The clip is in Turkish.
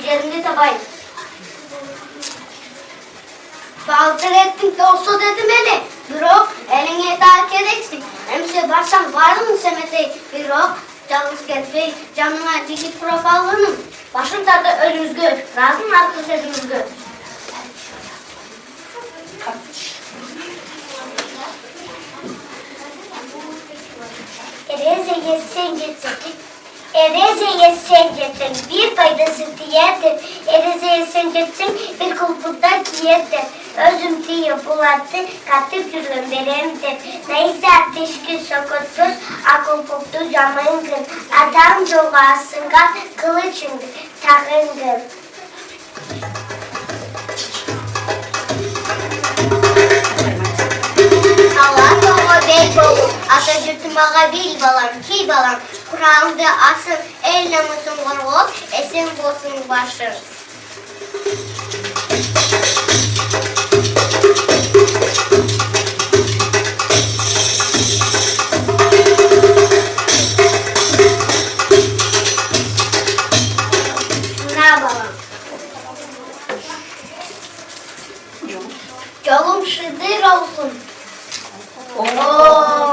yerimde tabayım. Baltır ettin de olsa dedim hele. Biro eline daha gereksin. Hemşe baştan var mı semete biro? Yalnız getmeyi canına dikip propallanım. Başım tadı önümüzde. Razım arka sözümüzde. Erezeye sen getirdin. Erezeye sen getirdin. Bir faydası diyedir. Erezeye sen getirdin. Bir kulpukta giyedir. Özüm diye bulattı. Katıp yürüm veremdir. Neyse ateşki sokutsuz. Akulpuktu camıngın. Adam doğasınga kılıçın takıngın. Allah doğma bey bolu. Atatürk'üm ağa bil balam, ki balam. Kur'an'da asıl eylemesin var ol. Esen bolsun başır. Ne balam? Yolum şidir olsun. Oo.